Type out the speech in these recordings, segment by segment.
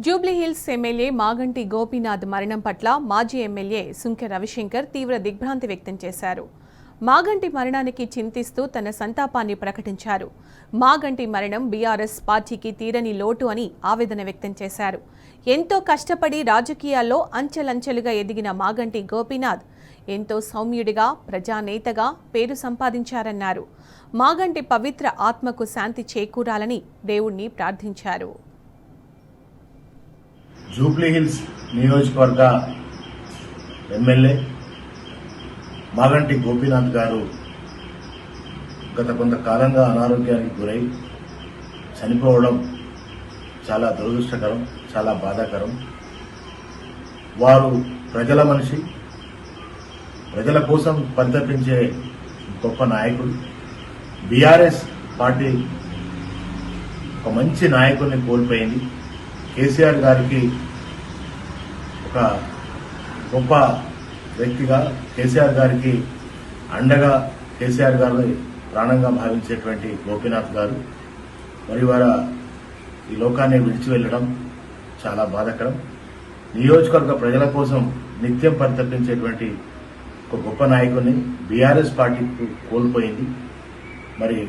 Jubilee Hills MLA Maganti Gopinath మరణం పట్ల మాజీ ఎమ్మెల్యే సుంకె రవిశంకర్ తీవ్ర దిగ్భ్రాంతి వ్యక్తం చేశారు. మాగంటి మరణానికి చింతిస్తూ తన సంతాపాన్ని ప్రకటించారు. మాగంటి మరణం బీఆర్ఎస్ పార్టీకి తీరని లోటు అని ఆవేదన వ్యక్తం చేశారు. ఎంతో కష్టపడి రాజకీయాల్లో అంచెలంచెలుగా ఎదిగిన మాగంటి గోపీనాథ్ ఎంతో సౌమ్యుడిగా ప్రజానేతగా పేరు సంపాదించారన్నారు. మాగంటి పవిత్ర ఆత్మకు శాంతి చేకూరాలని దేవుణ్ణి ప్రార్థించారు. జూబ్లీహిల్స్ నియోజకవర్గ ఎమ్మెల్యే మాగంటి గోపీనాథ్ గారు గత కొంతకాలంగా అనారోగ్యానికి గురై చనిపోవడం చాలా దురదృష్టకరం, చాలా బాధాకరం. వారు ప్రజల మనిషి, ప్రజల కోసం పరితపించే గొప్ప నాయకుడు. బీఆర్ఎస్ పార్టీ ఒక మంచి నాయకుడిని కోల్పోయింది. కేసీఆర్ గారికి ఒక గొప్ప వ్యక్తిగా, కేసీఆర్ గారికి అండగా, కేసీఆర్ గారిని ప్రాణంగా భావించేటువంటి గోపీనాథ్ గారు మరి వారు ఈ లోకాన్ని విడిచి వెళ్లడం చాలా బాధాకరం. నియోజకవర్గ ప్రజల కోసం నిత్యం పరితపించేటువంటి ఒక గొప్ప నాయకుడిని బీఆర్ఎస్ పార్టీ కోల్పోయింది. మరి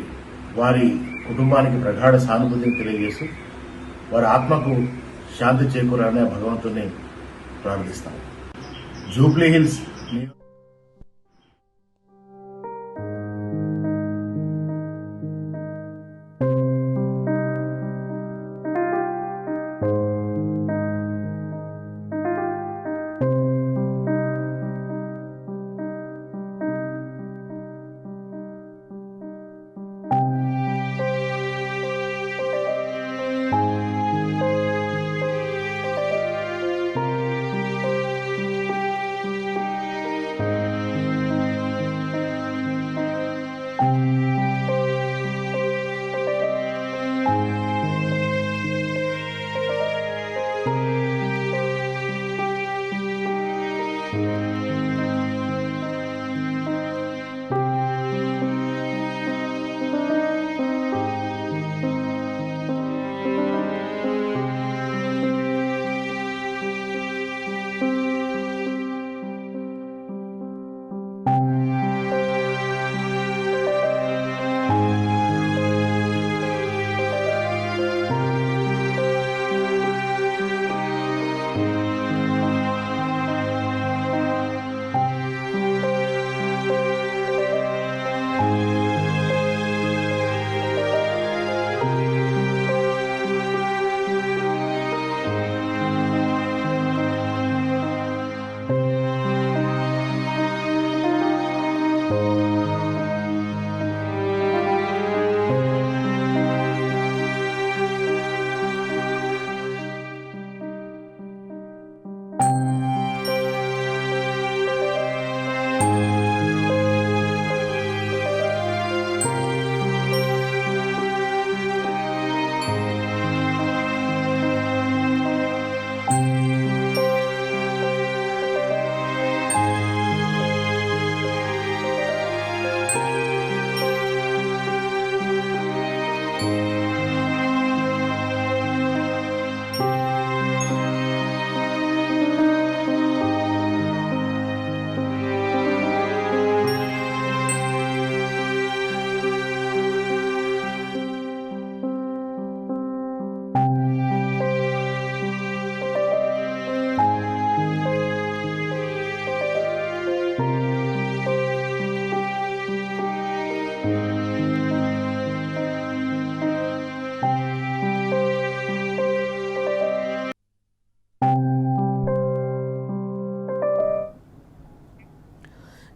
వారి కుటుంబానికి ప్రగాఢ సానుభూతిని తెలియజేస్తూ వారి ఆత్మకు శాంతి చేకూరాలనే భగవంతుని ప్రార్థిస్తాం. జూబ్లీహిల్స్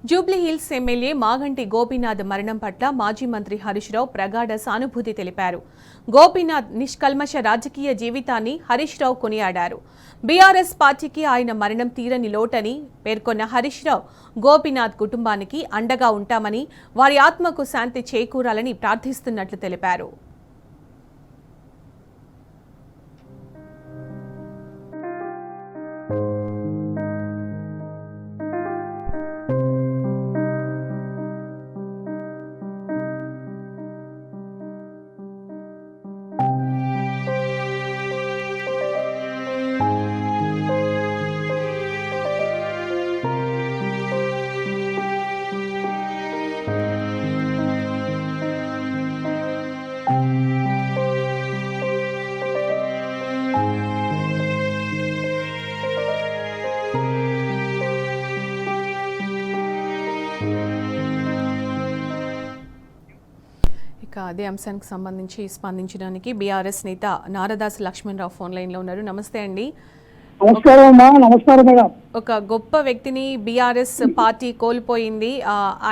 జూబ్లీహిల్స్ ఎమ్మెల్యే మాగంటి గోపీనాథ్ మరణం పట్ల మాజీ మంత్రి హరీష్ రావు ప్రగాఢ సానుభూతి తెలిపారు. గోపీనాథ్ నిష్కల్మష రాజకీయ జీవితాన్ని హరీష్ రావు కొనియాడారు. బీఆర్ఎస్ పార్టీకి ఆయన మరణం తీరని లోటని పేర్కొన్న హరీష్ రావు గోపీనాథ్ కుటుంబానికి అండగా ఉంటామని, వారి ఆత్మకు శాంతి చేకూరాలని ప్రార్థిస్తున్నట్లు తెలిపారు. అదే అంశానికి సంబంధించి స్పందించడానికి బీఆర్ఎస్ నేత నారదాస్ లక్ష్మణరావు ఫోన్ లైన్లో ఉన్నారు. నమస్తే అండి. నమస్కారం అమ్మా. నమస్కారం మేడం. ఒక గొప్ప వ్యక్తిని బీఆర్ఎస్ పార్టీ కోల్పోయింది.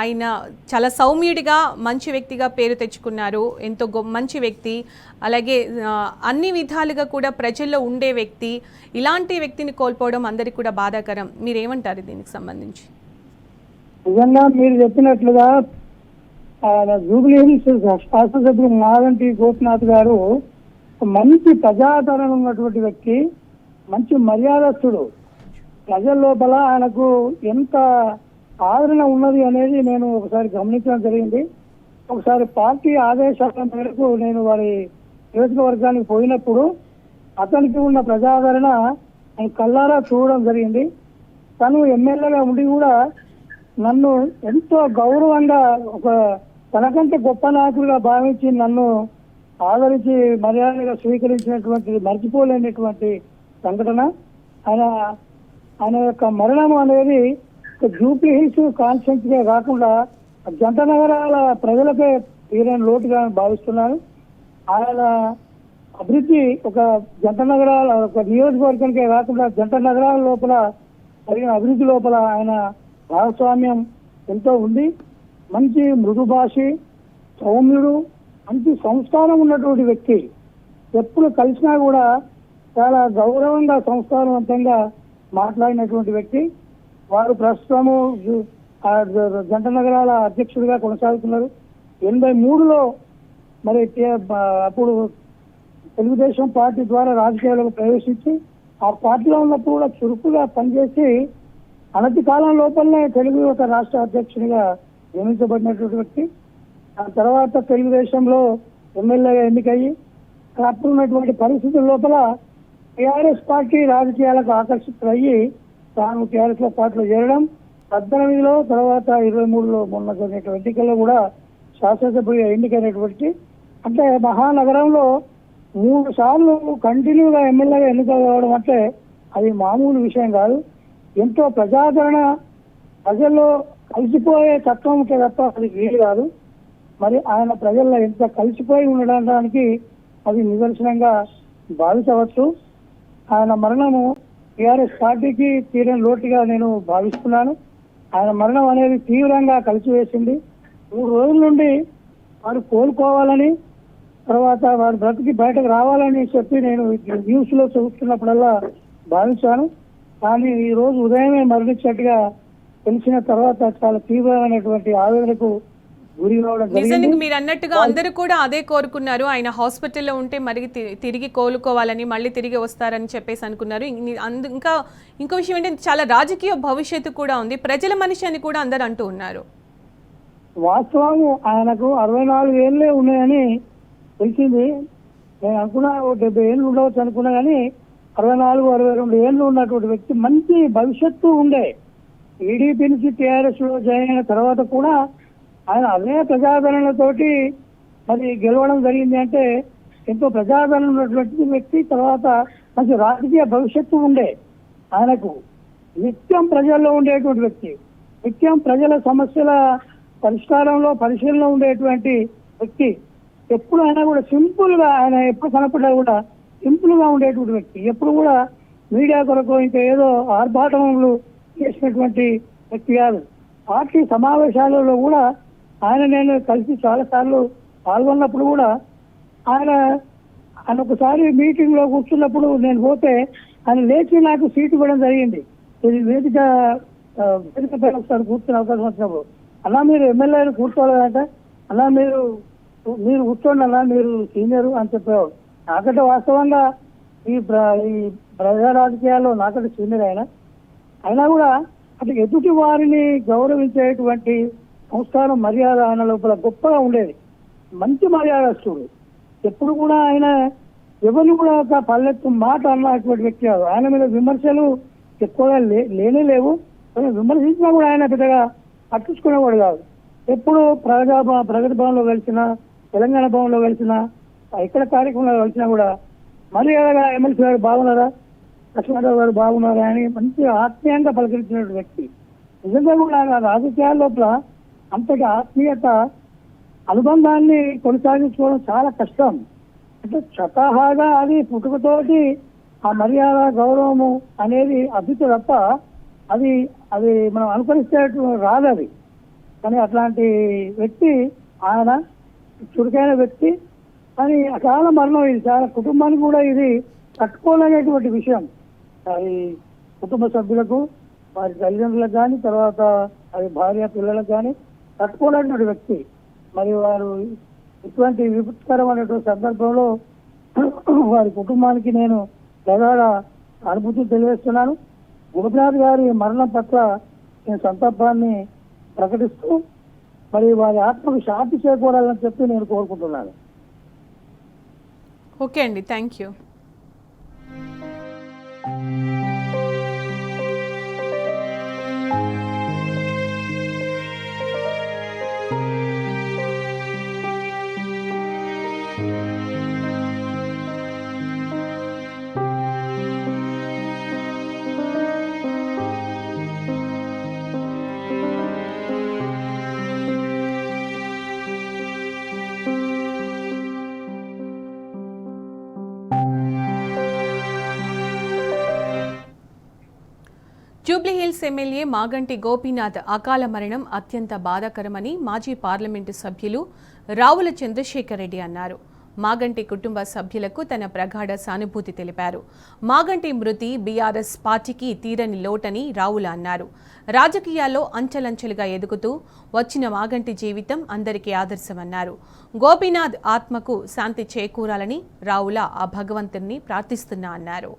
ఆయన చాలా సౌమ్యుడిగా మంచి వ్యక్తిగా పేరు తెచ్చుకున్నారు. ఎంతో మంచి వ్యక్తి, అలాగే అన్ని విధాలుగా కూడా ప్రజల్లో ఉండే వ్యక్తి. ఇలాంటి వ్యక్తిని కోల్పోవడం అందరికీ కూడా బాధాకరం. మీరేమంటారు దీనికి సంబంధించి? నిజంగా మీరు చెప్పినట్లుగా జూబ్లీ హిల్స్ శాసనసభ్యులు మాగంటి గోపినాథ్ గారు మంచి ప్రజాదరణ ఉన్నటువంటి వ్యక్తి, మంచి మర్యాదస్తుడు. ప్రజల లోపల ఆయనకు ఎంత ఆదరణ ఉన్నది అనేది నేను ఒకసారి గమనించడం జరిగింది. ఒకసారి పార్టీ ఆదేశాల మేరకు నేను వారి నియోజకవర్గానికి పోయినప్పుడు అతనికి ఉన్న ప్రజాదరణ కళ్ళారా చూడడం జరిగింది. తను ఎమ్మెల్యేగా ఉండి కూడా నన్ను ఎంతో గౌరవంగా తనకంటే గొప్ప నాయకుడిగా భావించి నన్ను ఆదరించి మర్యాదగా స్వీకరించినటువంటి మర్చిపోలేనటువంటి సంఘటన. ఆయన యొక్క మరణం అనేది జూబ్లీ హిల్స్ కాన్స్టిట్యున్సీగా కాకుండా జంట నగరాల ప్రజలకే తీరని లోటుగా భావిస్తున్నాను. ఆయన అభివృద్ధి ఒక జంట నగరాల ఒక నియోజకవర్గానికే కాకుండా జంట నగరాల లోపల జరిగిన అభివృద్ధి లోపల ఆయన భాగస్వామ్యం ఎంతో ఉంది. మంచి మృదు భాషి, సౌమ్యుడు, మంచి సంస్కారం ఉన్నటువంటి వ్యక్తి. ఎప్పుడు కలిసినా కూడా చాలా గౌరవంగా సంస్కారవంతంగా మాట్లాడినటువంటి వ్యక్తి. వారు ప్రస్తుతము జంట నగరాల అధ్యక్షుడిగా కొనసాగుతున్నారు. 83లో మరి అప్పుడు తెలుగుదేశం పార్టీ ద్వారా రాజకీయాలకు ప్రవేశించి ఆ పార్టీలో ఉన్నప్పుడు కూడా చురుకుగా పనిచేసి అనతి కాలం లోపలనే తెలుగు యువత రాష్ట్ర అధ్యక్షునిగా నియమించబడినటువంటి వ్యక్తి. ఆ తర్వాత తెలుగుదేశంలో ఎమ్మెల్యేగా ఎన్నికయ్యి అప్పుడున్నటువంటి పరిస్థితుల లోపల టీఆర్ఎస్ పార్టీ రాజకీయాలకు ఆకర్షితులయ్యి తాను టీఆర్ఎస్ లో పార్టీలో చేరడం, 18లో తర్వాత 23లో మొన్న జరిగిన ఎన్నికల్లో కూడా శాసనసభ్యుడిగా ఎన్నికైనటువంటి, అంటే మహానగరంలో 3 సార్లు కంటిన్యూగా ఎమ్మెల్యేగా ఎన్నిక కావడం అంటే అది మామూలు విషయం కాదు. ఎంతో ప్రజాదరణ, ప్రజల్లో కలిసిపోయే తత్వం ఉంటే తప్ప అది వీలు కాదు. మరి ఆయన ప్రజల్లో ఎంత కలిసిపోయి ఉండడానికి అది నిదర్శనంగా భావించవచ్చు. ఆయన మరణము టీఆర్ఎస్ పార్టీకి తీరని లోటుగా నేను భావిస్తున్నాను. ఆయన మరణం అనేది తీవ్రంగా కలిసివేసింది. 3 రోజుల నుండి వారు కోలుకోవాలని, తర్వాత వారు బ్రతికి బయటకు రావాలని చెప్పి నేను న్యూస్ లో చూస్తున్నప్పుడల్లా భావించాను. కానీ ఈ రోజు ఉదయమే మరణించినట్టుగా తెలిసిన తర్వాత చాలా తీవ్రమైనటువంటి ఆవేదనకు గురి కావడం నిజానికి జరిగింది. మీరు అన్నట్టుగా అందరూ కూడా అదే కోరుకున్నారు. ఆయన హాస్పిటల్లో ఉంటే మరి తిరిగి కోలుకోవాలని, మళ్ళీ తిరిగి వస్తారని చెప్పేసి అనుకున్నారు. ఇంకా ఇంకో విషయం ఏంటంటే చాలా రాజకీయ భవిష్యత్తు కూడా ఉంది, ప్రజల మనిషి అని కూడా అందరు అంటూ ఉన్నారు. వాస్తవం ఆయనకు 64 ఏళ్ళే ఉన్నాయని తెలిసింది. నేను అనుకున్నా 70 ఏళ్ళు ఉండవచ్చు అనుకున్నా, కానీ 64, 62 ఏళ్ళు ఉన్నటువంటి వ్యక్తి, మంచి భవిష్యత్తు ఉండే. టీడీపీ నుంచి టీఆర్ఎస్ లో జాయిన్ అయిన తర్వాత కూడా ఆయన అదే ప్రజాదరణతోటి మరి గెలవడం జరిగింది. అంటే ఎంతో ప్రజాదరణ ఉన్నటువంటి వ్యక్తి, తర్వాత మంచి రాజకీయ భవిష్యత్తు ఉండే ఆయనకు. నిత్యం ప్రజల్లో ఉండేటువంటి వ్యక్తి, నిత్యం ప్రజల సమస్యల పరిష్కారంలో పరిశీలనలో ఉండేటువంటి వ్యక్తి. ఎప్పుడు అయినా కూడా సింపుల్ గా, ఆయన ఎప్పుడు కనపడ్డా కూడా సింపుల్ గా ఉండేటువంటి వ్యక్తి. ఎప్పుడు కూడా మీడియా కొరకు ఇంకా ఏదో ఆర్భాటములు చేసినటువంటి వ్యక్తి కాదు. పార్టీ సమావేశాలలో కూడా నేను కలిసి చాలా సార్లు పాల్గొన్నప్పుడు కూడా ఆయన ఒకసారి మీటింగ్ లో కూర్చున్నప్పుడు నేను పోతే ఆయన లేచి నాకు సీటు ఇవ్వడం జరిగింది. ఇది వేదిక పైన ఒకసారి కూర్చునే అవకాశం వచ్చినప్పుడు, అన్నా మీరు ఎమ్మెల్యేలు కూర్చోలేదంటే, అన్నా మీరు కూర్చోండి అన్నా, మీరు సీనియరు అని చెప్పేవాడు. నాకంటే వాస్తవంగా ఈ ప్రజా రాజకీయాల్లో నాకంటే సీనియర్ అయినా కూడా అటు ఎదుటి వారిని గౌరవించేటువంటి సంస్కారం, మర్యాద ఆయన లోపల గొప్పగా ఉండేది. మంచి మర్యాదస్తుడు. ఎప్పుడు కూడా ఆయన ఎవరిని కూడా ఒక పల్లెత్తు మాట అన్నటువంటి వ్యక్తి కాదు. ఆయన మీద విమర్శలు ఎక్కువగా లేనే లేవు. విమర్శించినా కూడా ఆయన పెద్దగా పట్టించుకునేవాడు కాదు. ఎప్పుడు ప్రగతి భవన్లో కలిసినా, తెలంగాణ భవన్లో కలిసినా, ఇక్కడ కార్యక్రమంలో కలిసినా కూడా మర్యాదగా ఎమ్మెల్సీ గారు బాగున్నారా, లక్ష్మణరావు గారు బాగున్నారా అని మంచి ఆత్మీయంగా పలకరించినటువంటి వ్యక్తి. నిజంగా కూడా రాజకీయాల లోపల అంతటి ఆత్మీయత అనుబంధాన్ని కొనసాగించుకోవడం చాలా కష్టం. అంటే స్వతహాగా అది పుట్టుకతోటి ఆ మర్యాద గౌరవము అనేది అద్భుత తప్ప అది అది మనం అనుకరిస్తే రాదు అది. కానీ అట్లాంటి వ్యక్తి ఆయన చురుకైన వ్యక్తి అని అకాల మరణం. ఇది చాలా కుటుంబానికి కూడా ఇది తట్టుకోలేనటువంటి విషయం. అది కుటుంబ సభ్యులకు, వారి తల్లిదండ్రులకు కానీ, తర్వాత అది భార్య పిల్లలకు కానీ తట్టుకోలేనటువంటి వ్యక్తి. మరి వారు ఇటువంటి విపత్కరమైనటువంటి సందర్భంలో వారి కుటుంబానికి నేను ప్రగాఢ అనుభూతి తెలియజేస్తున్నాను. గోపినాథ్ గారి మరణం పట్ల నేను సంతాపాన్ని ప్రకటిస్తూ మరి వారి ఆత్మకు శాంతి చేకూరాలని చెప్పి నేను కోరుకుంటున్నాను. ఓకే అండి, thank you. Jubilee Hills MLA Maganti Gopinath అకాల మరణం అత్యంత బాధాకరమని మాజీ పార్లమెంటు సభ్యులు రావుల చంద్రశేఖర్ రెడ్డి అన్నారు. మాగంటి కుటుంబ సభ్యులకు తన ప్రగాఢ సానుభూతి తెలిపారు. మాగంటి మృతి బీఆర్ఎస్ పార్టీకి తీరని లోటని రావుల అన్నారు. రాజకీయాల్లో అంచెలంచెలుగా ఎదుగుతూ వచ్చిన మాగంటి జీవితం అందరికీ ఆదర్శమన్నారు. గోపీనాథ్ ఆత్మకు శాంతి చేకూరాలని రావుల ఆ భగవంతుని ప్రార్థిస్తున్నా అన్నారు.